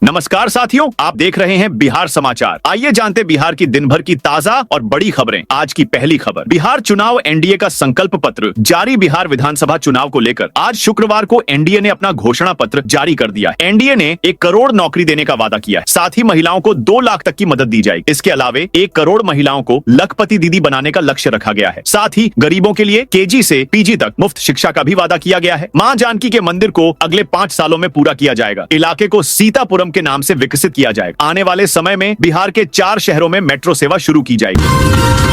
नमस्कार साथियों, आप देख रहे हैं बिहार समाचार। आइए जानते बिहार की दिन भर की ताजा और बड़ी खबरें। आज की पहली खबर, बिहार चुनाव एनडीए का संकल्प पत्र जारी। बिहार विधानसभा चुनाव को लेकर आज शुक्रवार को एनडीए ने अपना घोषणा पत्र जारी कर दिया है। एनडीए ने 1 करोड़ नौकरी देने का वादा किया है। साथ ही महिलाओं को 2 लाख तक की मदद दी जाएगी। इसके अलावे 1 करोड़ महिलाओं को लखपति दीदी बनाने का लक्ष्य रखा गया है। साथ ही गरीबों के लिए केजी से पीजी तक मुफ्त शिक्षा का भी वादा किया गया है। मां जानकी के मंदिर को अगले 5 सालों में पूरा किया जाएगा। इलाके को सीतापुरम के नाम से विकसित किया जाएगा। आने वाले समय में बिहार के 4 शहरों में मेट्रो सेवा शुरू की जाएगी।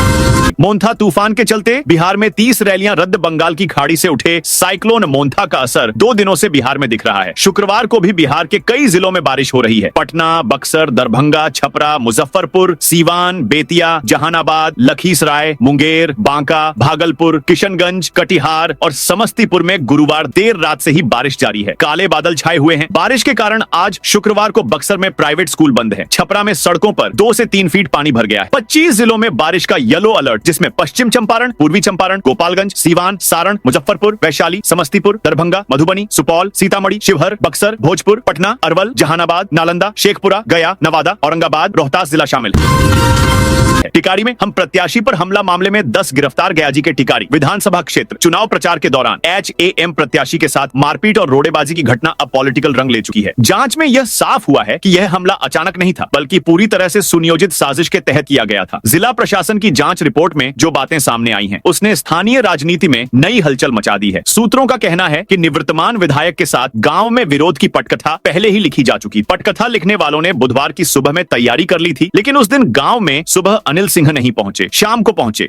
मोन्था तूफान के चलते बिहार में 30 रैलियां रद्द। बंगाल की खाड़ी से उठे साइक्लोन मोन्था का असर 2 दिनों से बिहार में दिख रहा है। शुक्रवार को भी बिहार के कई जिलों में बारिश हो रही है। पटना, बक्सर, दरभंगा, छपरा, मुजफ्फरपुर, सीवान, बेतिया, जहानाबाद, लखीसराय, मुंगेर, बांका, भागलपुर, किशनगंज, कटिहार और समस्तीपुर में गुरुवार देर रात से ही बारिश जारी है। काले बादल छाए हुए हैं। बारिश के कारण आज शुक्रवार को बक्सर में प्राइवेट स्कूल बंद है। छपरा में सड़कों पर 2 से 3 फीट पानी भर गया है। 25 जिलों में बारिश का येलो अलर्ट, जिसमें पश्चिम चंपारण, पूर्वी चंपारण, गोपालगंज, सीवान, सारण, मुजफ्फरपुर, वैशाली, समस्तीपुर, दरभंगा, मधुबनी, सुपौल, सीतामढ़ी, शिवहर, बक्सर, भोजपुर, पटना, अरवल, जहानाबाद, नालंदा, शेखपुरा, गया, नवादा, औरंगाबाद, रोहतास जिला शामिल है। टिकारी में हम प्रत्याशी पर हमला मामले में 10 गिरफ्तार। गया जी के टिकारी विधानसभा क्षेत्र चुनाव प्रचार के दौरान HAM प्रत्याशी के साथ मारपीट और रोड़ेबाजी की घटना अब पॉलिटिकल रंग ले चुकी है। जांच में यह साफ हुआ है कि यह हमला अचानक नहीं था, बल्कि पूरी तरह से सुनियोजित साजिश के तहत किया गया था। जिला प्रशासन की जांच रिपोर्ट में जो बातें सामने आई हैं, उसने स्थानीय राजनीति में नई हलचल मचा दी है। सूत्रों का कहना है कि निवर्तमान विधायक के साथ गांव में विरोध की पटकथा पहले ही लिखी जा चुकी। पटकथा लिखने वालों ने बुधवार की सुबह में तैयारी कर ली थी, लेकिन उस दिन गांव में सुबह अनिल सिंह नहीं पहुंचे, शाम को पहुंचे।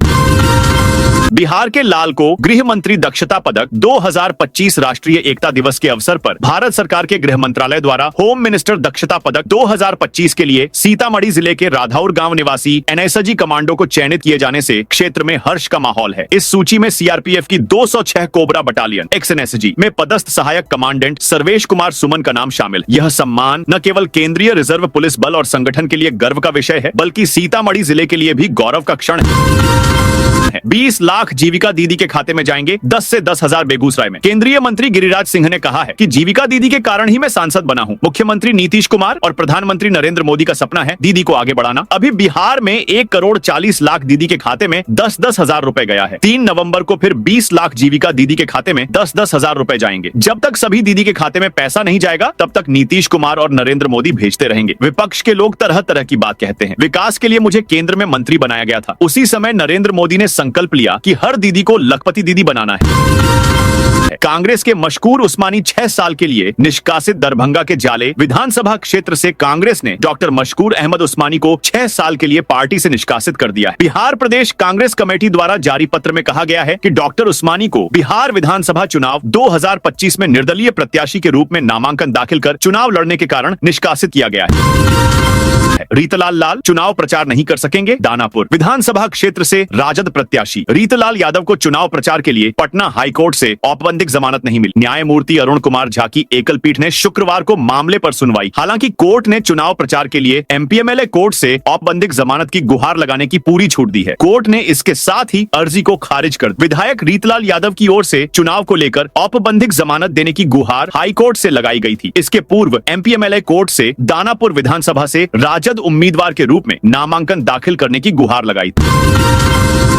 बिहार के लाल को गृह मंत्री दक्षता पदक 2025 राष्ट्रीय एकता दिवस के अवसर पर भारत सरकार के गृह मंत्रालय द्वारा होम मिनिस्टर दक्षता पदक 2025 के लिए सीतामढ़ी जिले के राधौर गांव निवासी एनएसजी कमांडो को चयनित किए जाने से क्षेत्र में हर्ष का माहौल है। इस सूची में सीआरपीएफ की 206 कोबरा बटालियन एक्सएनएसजी में पदस्थ सहायक कमांडेंट सर्वेश कुमार सुमन का नाम शामिल। यह सम्मान न केवल केंद्रीय रिजर्व पुलिस बल और संगठन के लिए गर्व का विषय है, बल्कि सीतामढ़ी जिले के लिए भी गौरव का क्षण है। 20 लाख जीविका दीदी के खाते में जाएंगे, 10 से 10,000 बेगूसराय में। केंद्रीय मंत्री गिरिराज सिंह ने कहा है कि जीविका दीदी के कारण ही मैं सांसद बना हूं। मुख्यमंत्री नीतीश कुमार और प्रधानमंत्री नरेंद्र मोदी का सपना है दीदी को आगे बढ़ाना। अभी बिहार में 1 करोड़ 40 लाख दीदी के खाते में 10-10 हजार रुपए गया है। 3 नवंबर को फिर 20 लाख जीविका दीदी के खाते में 10-10 हजार रुपए जाएंगे। जब तक सभी दीदी के खाते में पैसा नहीं जाएगा, तब तक नीतीश कुमार और नरेंद्र मोदी भेजते रहेंगे। विपक्ष के लोग तरह तरह की बात कहते हैं। विकास के लिए मुझे केंद्र में मंत्री बनाया गया था। उसी समय नरेंद्र मोदी ने संकल्प लिया कि हर दीदी को लखपति दीदी बनाना है। कांग्रेस के मशकूर उस्मानी 6 साल के लिए निष्कासित। दरभंगा के जाले विधानसभा क्षेत्र से कांग्रेस ने डॉक्टर मशकूर अहमद उस्मानी को 6 साल के लिए पार्टी से निष्कासित कर दिया है। बिहार प्रदेश कांग्रेस कमेटी द्वारा जारी पत्र में कहा गया है कि डॉक्टर उस्मानी को बिहार विधानसभा चुनाव 2025 में निर्दलीय प्रत्याशी के रूप में नामांकन दाखिल कर चुनाव लड़ने के कारण निष्कासित किया गया है। रीतलाल लाल चुनाव प्रचार नहीं कर सकेंगे। दानापुर विधानसभा क्षेत्र से राजद प्रत्याशी रीतलाल यादव को चुनाव प्रचार के लिए पटना हाईकोर्ट से औपबंधिक जमानत नहीं मिली। न्यायमूर्ति अरुण कुमार झा की एकल पीठ ने शुक्रवार को मामले पर सुनवाई। हालांकि कोर्ट ने चुनाव प्रचार के लिए एमपीएमएलए कोर्ट से औपबंधिक जमानत की गुहार लगाने की पूरी छूट दी है। कोर्ट ने इसके साथ ही अर्जी को खारिज कर विधायक रीतलाल यादव की ओर से चुनाव को लेकर औपबंधिक जमानत देने की गुहार हाईकोर्ट से लगाई गई थी। इसके पूर्व एमपीएमएलए कोर्ट से दानापुर विधानसभा से राजद उम्मीदवार के रूप में नामांकन दाखिल करने की गुहार लगाई थी।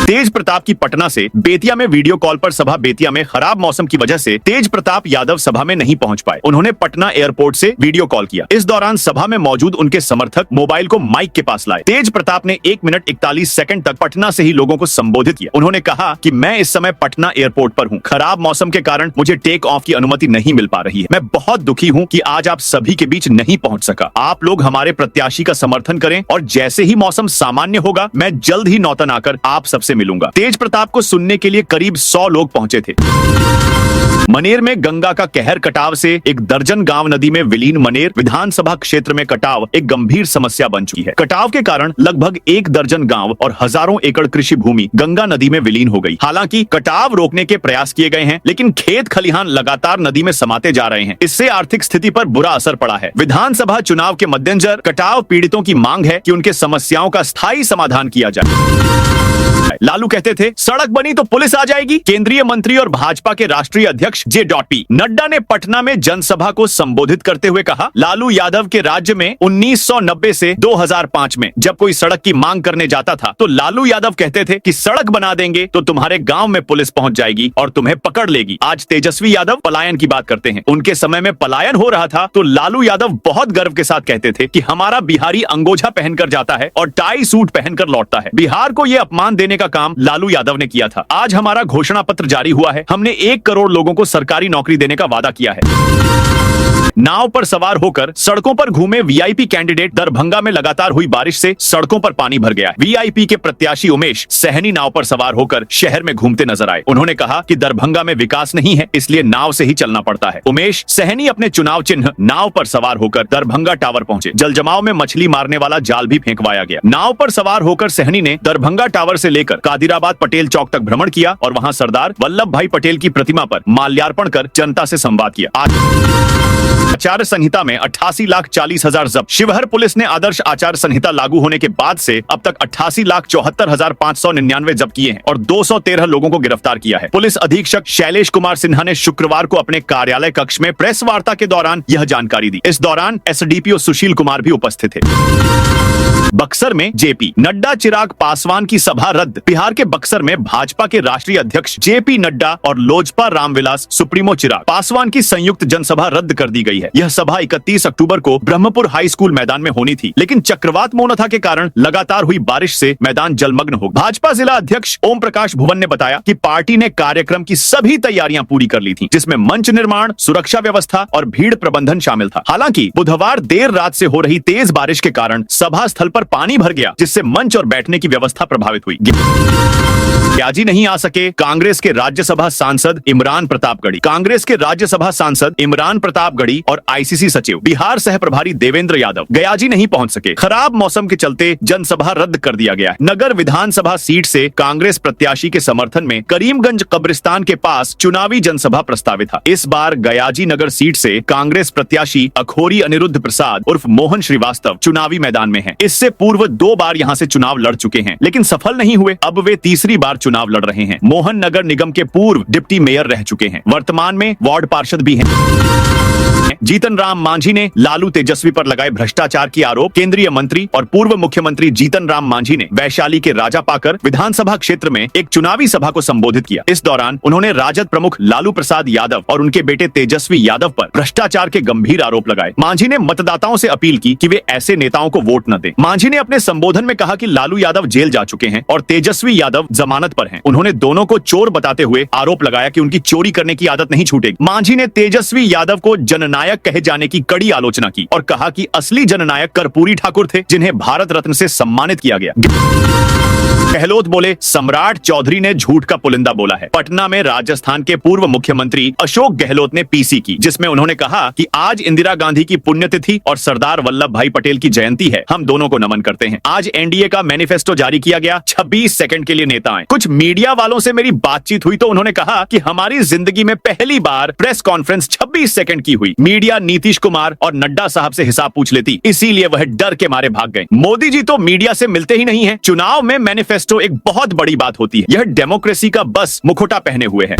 तेज प्रताप की पटना से बेतिया में वीडियो कॉल पर सभा। बेतिया में खराब मौसम की वजह से तेज प्रताप यादव सभा में नहीं पहुंच पाए। उन्होंने पटना एयरपोर्ट से वीडियो कॉल किया। इस दौरान सभा में मौजूद उनके समर्थक मोबाइल को माइक के पास लाए। तेज प्रताप ने 1 मिनट 41 सेकंड तक पटना से ही लोगों को संबोधित किया। उन्होंने कहा कि मैं इस समय पटना एयरपोर्ट पर हूं। खराब मौसम के कारण मुझे टेक ऑफ की अनुमति नहीं मिल पा रही है। मैं बहुत दुखी हूं कि आज आप सभी के बीच नहीं पहुंच सका। आप लोग हमारे प्रत्याशी का समर्थन करें और जैसे ही मौसम सामान्य होगा, मैं जल्द ही नौतन आकर आप सबसे मिलूंगा। तेज प्रताप को सुनने के लिए करीब 100 लोग पहुंचे थे। मनेर में गंगा का कहर। कटाव से 1 दर्जन गांव नदी में विलीन। मनेर विधानसभा क्षेत्र में कटाव एक गंभीर समस्या बन चुकी है। कटाव के कारण लगभग 1 दर्जन गांव और हजारों एकड़ कृषि भूमि गंगा नदी में विलीन हो गई। हालांकि कटाव रोकने के प्रयास किए गए हैं, लेकिन खेत खलिहान लगातार नदी में समाते जा रहे हैं। इससे आर्थिक स्थिति पर बुरा असर पड़ा है। विधानसभा चुनाव के मद्देनजर कटाव पीड़ितों की मांग है कि उनके समस्याओं का स्थायी समाधान किया जाए। लालू कहते थे सड़क बनी तो पुलिस आ जाएगी। केंद्रीय मंत्री और भाजपा के राष्ट्रीय अध्यक्ष J.P. नड्डा ने पटना में जनसभा को संबोधित करते हुए कहा, लालू यादव के राज्य में 1990 से 2005 में जब कोई सड़क की मांग करने जाता था तो लालू यादव कहते थे कि सड़क बना देंगे तो तुम्हारे गांव में पुलिस पहुंच जाएगी और तुम्हें पकड़ लेगी। आज तेजस्वी यादव पलायन की बात करते हैं। उनके समय में पलायन हो रहा था तो लालू यादव बहुत गर्व के साथ कहते थे कि हमारा बिहारी अंगोछा पहनकर जाता है और टाई सूट पहनकर लौटता है। बिहार को यह अपमान देने का काम लालू यादव ने किया था। आज हमारा घोषणा पत्र जारी हुआ है। हमने 1 करोड़ लोगों को सरकारी नौकरी देने का वादा किया है। नाव पर सवार होकर सड़कों पर घूमे वीआईपी कैंडिडेट। दरभंगा में लगातार हुई बारिश से सड़कों पर पानी भर गया है। वीआईपी के प्रत्याशी उमेश सहनी नाव पर सवार होकर शहर में घूमते नजर आए। उन्होंने कहा कि दरभंगा में विकास नहीं है, इसलिए नाव से ही चलना पड़ता है। उमेश सहनी अपने चुनाव चिन्ह नाव पर सवार होकर दरभंगा टावर पहुंचे। जलजमाव में मछली मारने वाला जाल भी फेंकवाया गया। नाव पर सवार होकर सहनी ने दरभंगा टावर से लेकर कादिराबाद पटेल चौक तक भ्रमण किया और वहां सरदार वल्लभ भाई पटेल की प्रतिमा पर माल्यार्पण कर जनता से संवाद किया। आचार संहिता में 88,40,000 जब्त। शिवहर पुलिस ने आदर्श आचार संहिता लागू होने के बाद से अब तक 88,74,599 जब्त किए हैं और 213 लोगों को गिरफ्तार किया है। पुलिस अधीक्षक शैलेश कुमार सिन्हा ने शुक्रवार को अपने कार्यालय कक्ष में प्रेस वार्ता के दौरान यह जानकारी दी। इस दौरान एसडीपीओ सुशील कुमार भी उपस्थित थे। बक्सर में जेपी नड्डा चिराग पासवान की सभा रद्द। बिहार के बक्सर में भाजपा के राष्ट्रीय अध्यक्ष जेपी नड्डा और लोजपा रामविलास सुप्रीमो चिराग पासवान की संयुक्त जनसभा रद्द कर दी गई है। यह सभा 31 अक्टूबर को ब्रह्मपुर हाई स्कूल मैदान में होनी थी, लेकिन चक्रवात मोनथा के कारण लगातार हुई बारिश से मैदान जलमग्न हो गया। भाजपा जिला अध्यक्ष ओम प्रकाश भुवन ने बताया कि पार्टी ने कार्यक्रम की सभी तैयारियां पूरी कर ली थी, जिसमें मंच निर्माण, सुरक्षा व्यवस्था और भीड़ प्रबंधन शामिल था। हालांकि बुधवार देर रात से हो रही तेज बारिश के कारण सभा स्थल पर पानी भर गया, जिससे मंच और बैठने की व्यवस्था प्रभावित हुई। ग्याजी नहीं आ सके कांग्रेस के राज्यसभा सांसद इमरान प्रतापगढ़ी। कांग्रेस के राज्यसभा सांसद इमरान प्रतापगढ़ी और आईसीसी सचिव बिहार सह प्रभारी देवेंद्र यादव गयाजी नहीं पहुंच सके। खराब मौसम के चलते जनसभा रद्द कर दिया गया है। नगर विधानसभा सीट से कांग्रेस प्रत्याशी के समर्थन में करीमगंज कब्रिस्तान के पास चुनावी जनसभा प्रस्तावित था। इस बार गयाजी नगर सीट से कांग्रेस प्रत्याशी अखोरी अनिरुद्ध प्रसाद उर्फ मोहन श्रीवास्तव चुनावी मैदान में है। इससे पूर्व 2 बार यहां से चुनाव लड़ चुके हैं, लेकिन सफल नहीं हुए। अब वे तीसरी बार चुनाव लड़ रहे हैं। मोहन नगर निगम के पूर्व डिप्टी मेयर रह चुके हैं। वर्तमान में वार्ड पार्षद भी हैं। जीतन राम मांझी ने लालू तेजस्वी पर लगाए भ्रष्टाचार की आरोप। केंद्रीय मंत्री और पूर्व मुख्यमंत्री जीतन राम मांझी ने वैशाली के राजापाकर विधानसभा क्षेत्र में एक चुनावी सभा को संबोधित किया। इस दौरान उन्होंने राजद प्रमुख लालू प्रसाद यादव और उनके बेटे तेजस्वी यादव पर भ्रष्टाचार के गंभीर आरोप लगाए। मांझी ने मतदाताओं से अपील की कि वे ऐसे नेताओं को वोट न दें। मांझी ने अपने संबोधन में कहा कि लालू यादव जेल जा चुके हैं और तेजस्वी यादव जमानत पर हैं। उन्होंने दोनों को चोर बताते हुए आरोप लगाया कि उनकी चोरी करने की आदत नहीं छूटेगी। मांझी ने तेजस्वी यादव को जननायक कहे जाने की कड़ी आलोचना की और कहा कि असली जननायक कर्पूरी ठाकुर थे, जिन्हें भारत रत्न से सम्मानित किया गया। गहलोत बोले सम्राट चौधरी ने झूठ का पुलिंदा बोला है। पटना में राजस्थान के पूर्व मुख्यमंत्री अशोक गहलोत ने पीसी की, जिसमें उन्होंने कहा कि आज इंदिरा गांधी की पुण्यतिथि और सरदार वल्लभ भाई पटेल की जयंती है। हम दोनों को नमन करते हैं। आज एनडीए का मैनिफेस्टो जारी किया गया। 26 सेकंड के लिए नेता आए। कुछ मीडिया वालों से मेरी बातचीत हुई तो उन्होंने कहा कि हमारी जिंदगी में पहली बार प्रेस कॉन्फ्रेंस 26 सेकंड की हुई। मीडिया नीतीश कुमार और नड्डा साहब से हिसाब पूछ लेती, इसीलिए वह डर के मारे भाग गए। मोदी जी तो मीडिया से मिलते ही नहीं है। चुनाव में मैनिफेस्टो एक बहुत बड़ी बात होती है। यह डेमोक्रेसी का बस मुखौटा पहने हुए है।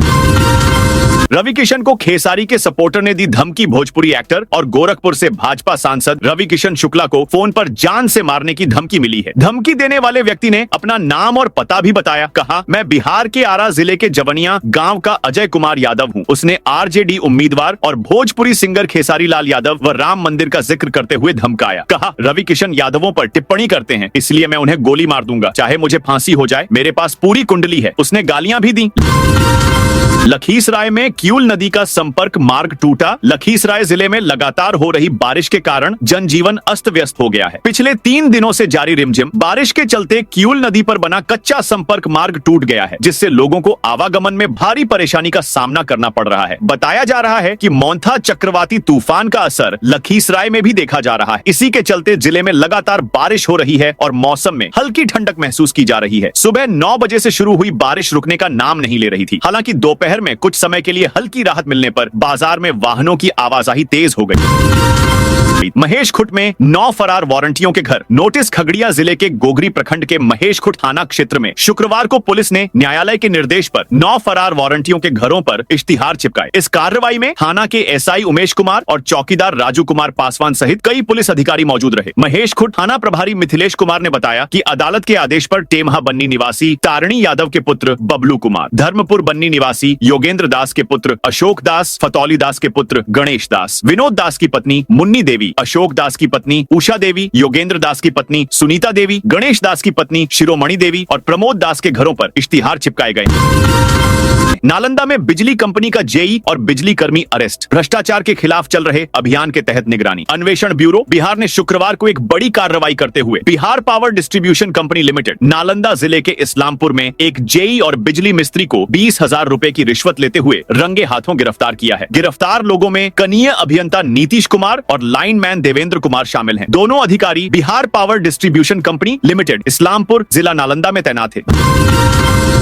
रवि किशन को खेसारी के सपोर्टर ने दी धमकी। भोजपुरी एक्टर और गोरखपुर से भाजपा सांसद रवि किशन शुक्ला को फोन पर जान से मारने की धमकी मिली है। धमकी देने वाले व्यक्ति ने अपना नाम और पता भी बताया। कहा, मैं बिहार के आरा जिले के जवनिया गांव का अजय कुमार यादव हूं। उसने आरजेडी उम्मीदवार और भोजपुरी सिंगर खेसारी लाल यादव व राम मंदिर का जिक्र करते हुए धमकाया। कहा, रवि किशन यादवों पर टिप्पणी करते हैं, इसलिए मैं उन्हें गोली मार दूंगा, चाहे मुझे फांसी हो जाए। मेरे पास पूरी कुंडली है। उसने गालियां भी दी। लखीसराय में किऊल नदी का संपर्क मार्ग टूटा। लखीसराय जिले में लगातार हो रही बारिश के कारण जनजीवन अस्त व्यस्त हो गया है। पिछले 3 दिनों से जारी रिमझिम बारिश के चलते किऊल नदी पर बना कच्चा संपर्क मार्ग टूट गया है, जिससे लोगों को आवागमन में भारी परेशानी का सामना करना पड़ रहा है। बताया जा रहा है कि मोन्था चक्रवाती तूफान का असर लखीसराय में भी देखा जा रहा है। इसी के चलते जिले में लगातार बारिश हो रही है और मौसम में हल्की ठंडक महसूस की जा रही है। सुबह 9 बजे से शुरू हुई बारिश रुकने का नाम नहीं ले रही थी। हालांकि दोपहर में कुछ समय के लिए हल्की राहत मिलने पर बाजार में वाहनों की आवाजाही तेज हो गई। हुई। महेश खुट में 9 फरार वारंटियों के घर। नोटिस खगड़िया जिले के गोगरी प्रखंड के महेश खुट थाना क्षेत्र में शुक्रवार को पुलिस ने न्यायालय के निर्देश पर 9 फरार वारंटियों के घरों पर इश्तिहार चिपकाए। इस कार्रवाई में थाना के एसआई उमेश कुमार और चौकीदार राजू कुमार पासवान सहित कई पुलिस अधिकारी मौजूद रहे। महेश खुट थाना प्रभारी मिथिलेश कुमार ने बताया कि अदालत के आदेश पर टेमहा बन्नी निवासी तारिणी यादव के पुत्र बबलू कुमार, धर्मपुर बन्नी निवासी योगेंद्र दास के पुत्र अशोक दास, फतौली दास के पुत्र गणेश दास, विनोद दास की पत्नी मुन्नी देवी, अशोक दास की पत्नी उषा देवी, योगेंद्र दास की पत्नी सुनीता देवी, गणेश दास की पत्नी शिरोमणि देवी और प्रमोद दास के घरों पर इश्तिहार चिपकाए गए। नालंदा में बिजली कंपनी का जेई और बिजली कर्मी अरेस्ट। भ्रष्टाचार के खिलाफ चल रहे अभियान के तहत निगरानी। अन्वेषण ब्यूरो बिहार ने शुक्रवार को एक बड़ी कार्रवाई करते हुए Bihar power distribution company limited Nalanda जिले के इस्लामपुर में एक जेई और बिजली मिस्त्री को 20,000 रुपए की रिश्वत लेते हुए रंगे हाथों गिरफ्तार किया है। गिरफ्तार लोगों में कनीय अभियंता नीतीश कुमार और लाइनमैन देवेंद्र कुमार शामिल हैं। दोनों अधिकारी Bihar power distribution company limited Islampur जिला नालंदा में तैनात थे।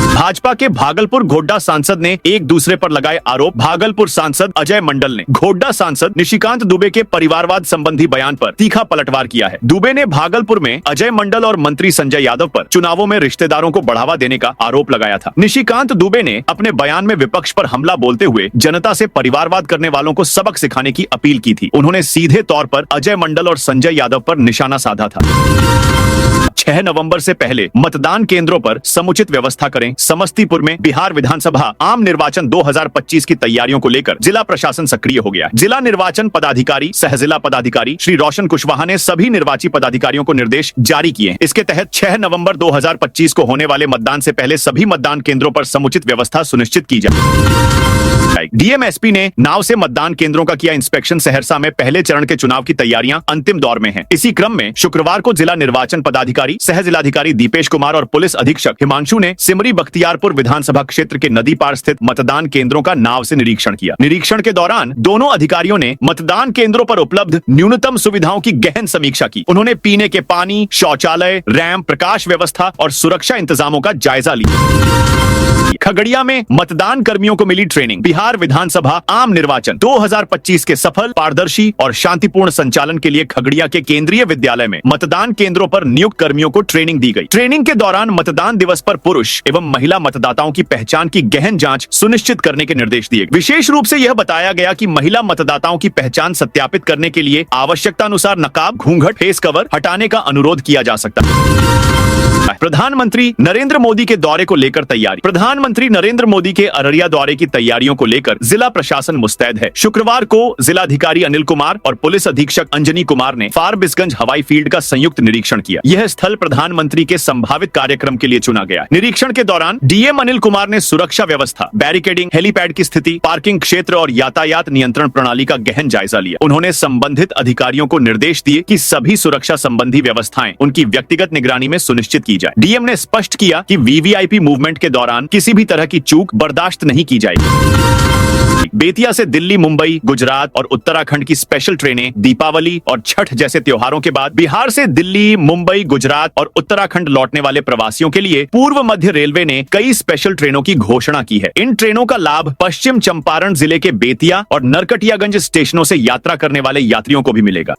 भाजपा के भागलपुर घोड्डा सांसद ने एक दूसरे पर लगाए आरोप। भागलपुर सांसद अजय मंडल ने घोड्डा सांसद निशिकांत दुबे के परिवारवाद संबंधी बयान पर तीखा पलटवार किया है। दुबे ने भागलपुर में अजय मंडल और मंत्री संजय यादव पर चुनावों में रिश्तेदारों को बढ़ावा देने का आरोप लगाया था। निशिकांत दुबे ने अपने बयान में विपक्ष पर हमला बोलते हुए जनता से परिवारवाद करने वालों को सबक सिखाने की अपील की थी। उन्होंने सीधे तौर पर अजय मंडल और संजय यादव पर निशाना साधा था। 6 नवंबर से पहले मतदान केंद्रों पर समुचित व्यवस्था करें। समस्तीपुर में बिहार विधानसभा आम निर्वाचन 2025 की तैयारियों को लेकर जिला प्रशासन सक्रिय हो गया। जिला निर्वाचन पदाधिकारी सह जिला पदाधिकारी श्री रोशन कुशवाहा ने सभी निर्वाची पदाधिकारियों को निर्देश जारी किए। इसके तहत 6 नवंबर 2025 को होने वाले मतदान से पहले सभी मतदान केंद्रों पर समुचित व्यवस्था सुनिश्चित की जाए। डीएमएसपी ने नाव से मतदान केंद्रों का किया इंस्पेक्शन। सहरसा में पहले चरण के चुनाव की तैयारियां अंतिम दौर में हैं। इसी क्रम में शुक्रवार को जिला निर्वाचन पदाधिकारी सह जिलाधिकारी दीपेश कुमार और पुलिस अधीक्षक हिमांशु ने सिमरी बख्तियारपुर विधानसभा क्षेत्र के नदी पार स्थित मतदान केंद्रों का नाव से निरीक्षण किया। निरीक्षण के दौरान दोनों अधिकारियों ने मतदान केंद्रों पर उपलब्ध न्यूनतम सुविधाओं की गहन समीक्षा की। उन्होंने पीने के पानी, शौचालय, रैंप, प्रकाश व्यवस्था और सुरक्षा इंतजामों का जायजा लिया। खगड़िया में मतदान कर्मियों को मिली ट्रेनिंग। बिहार विधानसभा आम निर्वाचन 2025 के सफल, पारदर्शी और शांतिपूर्ण संचालन के लिए खगड़िया के केंद्रीय विद्यालय में मतदान केंद्रों पर नियुक्त कर्मियों को ट्रेनिंग दी गई। ट्रेनिंग के दौरान मतदान दिवस पर पुरुष एवं महिला मतदाताओं की पहचान की गहन जांच सुनिश्चित करने के निर्देश दिए। विशेष रूप से यह बताया गया कि महिला मतदाताओं की पहचान सत्यापित करने के लिए आवश्यकता अनुसार नकाब, घूंघट, फेस कवर हटाने का अनुरोध किया जा सकता है। प्रधानमंत्री नरेंद्र मोदी के दौरे को लेकर तैयारी। प्रधानमंत्री नरेंद्र मोदी के अररिया दौरे की तैयारियों को लेकर जिला प्रशासन मुस्तैद है। शुक्रवार को जिलाधिकारी अनिल कुमार और पुलिस अधीक्षक अंजनी कुमार ने फारबिसगंज हवाई फील्ड का संयुक्त निरीक्षण किया। यह स्थल प्रधानमंत्री के संभावित कार्यक्रम के लिए चुना गया। निरीक्षण के दौरान डीएम अनिल कुमार ने सुरक्षा व्यवस्था, बैरिकेडिंग, हेलीपैड की स्थिति, पार्किंग क्षेत्र और यातायात नियंत्रण प्रणाली का गहन जायजा लिया। उन्होंने संबंधित अधिकारियों को निर्देश दिए कि सभी सुरक्षा संबंधी व्यवस्थाएं उनकी व्यक्तिगत निगरानी में सुनिश्चित की जाए। डीएम ने स्पष्ट किया कि वीवीआईपी मूवमेंट के दौरान किसी भी तरह की चूक बर्दाश्त नहीं की जाएगी। बेतिया से दिल्ली, मुंबई, गुजरात और उत्तराखंड की स्पेशल ट्रेनें दीपावली और छठ जैसे त्योहारों के बाद बिहार से दिल्ली, मुंबई, गुजरात और उत्तराखंड लौटने वाले प्रवासियों के लिए पूर्व मध्य रेलवे ने कई स्पेशल ट्रेनों की घोषणा की है। इन ट्रेनों का लाभ पश्चिम चंपारण जिले के बेतिया और नरकटियागंज स्टेशनों से यात्रा करने वाले यात्रियों को भी मिलेगा।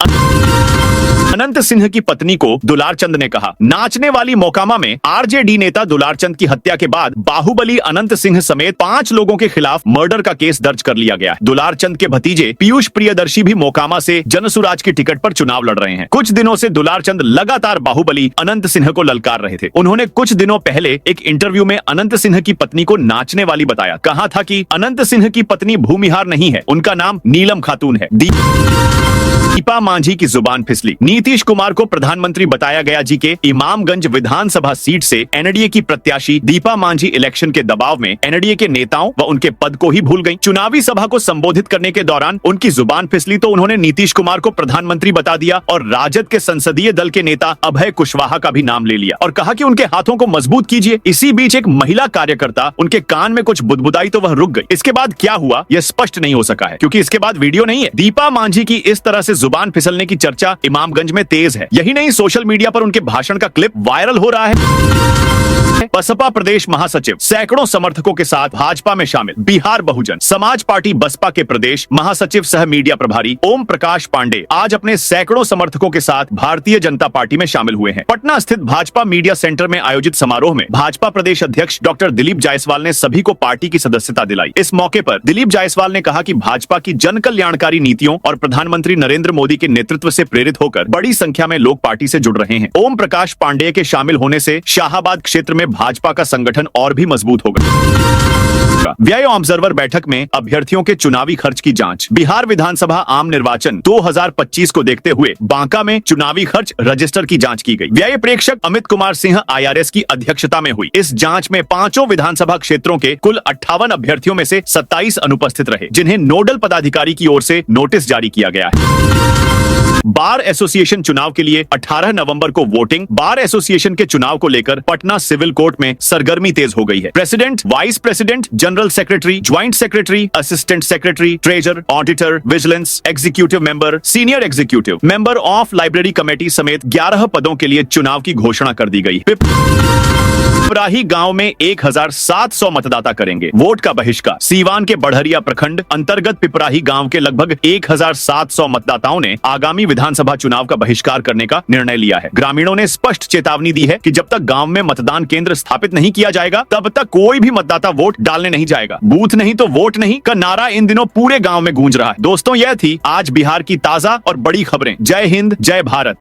अनंत सिंह की पत्नी को दुलारचंद ने कहा। नाचने वाली मोकामा में आरजेडी नेता दुलारचंद की हत्या के बाद बाहुबली अनंत सिंह समेत 5 लोगों के खिलाफ मर्डर का केस दर्ज कर लिया गया है। दुलारचंद के भतीजे पीयूष प्रियदर्शी भी मोकामा से जनसुराज की टिकट पर चुनाव लड़ रहे हैं। कुछ दिनों से दुलारचंद लगातार बाहुबली अनंत सिंह को ललकार रहे थे। उन्होंने कुछ दिनों पहले एक इंटरव्यू में अनंत सिंह की पत्नी को नाचने वाली बताया। कहा था कि अनंत सिंह की पत्नी भूमिहार नहीं है, उनका नाम नीलम खातून है। दीपा मांझी की जुबान फिसली। नीतीश कुमार को प्रधानमंत्री बताया गया जी के इमामगंज विधानसभा सीट से एनडीए की प्रत्याशी दीपा मांझी इलेक्शन के दबाव में एनडीए के नेताओं व उनके पद को ही भूल गईं। चुनावी सभा को संबोधित करने के दौरान उनकी जुबान फिसली तो उन्होंने नीतीश कुमार को प्रधानमंत्री बता दिया और राजद के संसदीय दल के नेता अभय कुशवाहा का भी नाम ले लिया और कहा कि उनके हाथों को मजबूत कीजिए। इसी बीच एक महिला कार्यकर्ता उनके कान में कुछ बुदबुदाई तो वह रुक गई। इसके बाद क्या हुआ यह स्पष्ट नहीं हो सका है क्योंकि इसके बाद वीडियो नहीं है। दीपा मांझी की इस तरह से जुबान फिसलने की चर्चा इमामगंज में तेज है। यही नहीं, सोशल मीडिया पर उनके भाषण का क्लिप वायरल हो रहा है। हैं बसपा प्रदेश महासचिव सैकड़ों समर्थकों के साथ भाजपा में शामिल। बिहार बहुजन समाज पार्टी बसपा के प्रदेश महासचिव सह मीडिया प्रभारी ओम प्रकाश पांडे आज अपने सैकड़ों समर्थकों के साथ भारतीय जनता पार्टी में शामिल हुए हैं। पटना स्थित भाजपा मीडिया सेंटर में आयोजित समारोह में भाजपा प्रदेश अध्यक्ष डॉक्टर दिलीप जायसवाल ने सभी को पार्टी की सदस्यता दिलाई। इस मौके पर दिलीप जायसवाल ने कहा कि भाजपा की जन कल्याणकारी नीतियों और प्रधानमंत्री नरेंद्र मोदी के नेतृत्व से प्रेरित होकर बड़ी संख्या में लोग पार्टी से जुड़ रहे हैं। ओम प्रकाश पांडेय के शामिल होने से शाहाबाद क्षेत्र में भाजपा का संगठन और भी मजबूत होगा। व्यय ऑब्जर्वर बैठक में अभ्यर्थियों के चुनावी खर्च की जांच। बिहार विधानसभा आम निर्वाचन 2025 को देखते हुए बांका में चुनावी खर्च रजिस्टर की जांच की गई। व्यय प्रेक्षक अमित कुमार सिंह IRS की अध्यक्षता में हुई इस जांच में पांचों विधानसभा क्षेत्रों के कुल 58 अभ्यर्थियों में से 27 अनुपस्थित रहे, जिन्हें नोडल पदाधिकारी की ओर से नोटिस जारी किया गया है। बार एसोसिएशन चुनाव के लिए 18 नवंबर को वोटिंग। बार एसोसिएशन के चुनाव को लेकर पटना सिविल कोर्ट में सरगर्मी तेज हो गई है। President, vice president, general secretary, joint secretary, assistant secretary, treasure, auditor, vigilance, executive member, senior executive member of library committee समेत 11 पदों के लिए चुनाव की घोषणा कर दी गई। पिपराही गांव में 1700 मतदाता करेंगे वोट का बहिष्कार। सीवान के बढ़रिया प्रखंड अंतर्गत पिपराही गांव के लगभग 1700 मतदाताओं ने आगामी विधानसभा चुनाव का बहिष्कार करने का निर्णय लिया है। ग्रामीणों ने स्पष्ट चेतावनी दी है कि जब तक गांव में मतदान केंद्र स्थापित नहीं किया जाएगा तब तक कोई भी मतदाता वोट डालने नहीं जाएगा। बूथ नहीं तो वोट नहीं का नारा इन दिनों पूरे गांव में गूंज रहा है। दोस्तों, यह थी आज बिहार की ताजा और बड़ी खबरें। जय हिंद, जय भारत।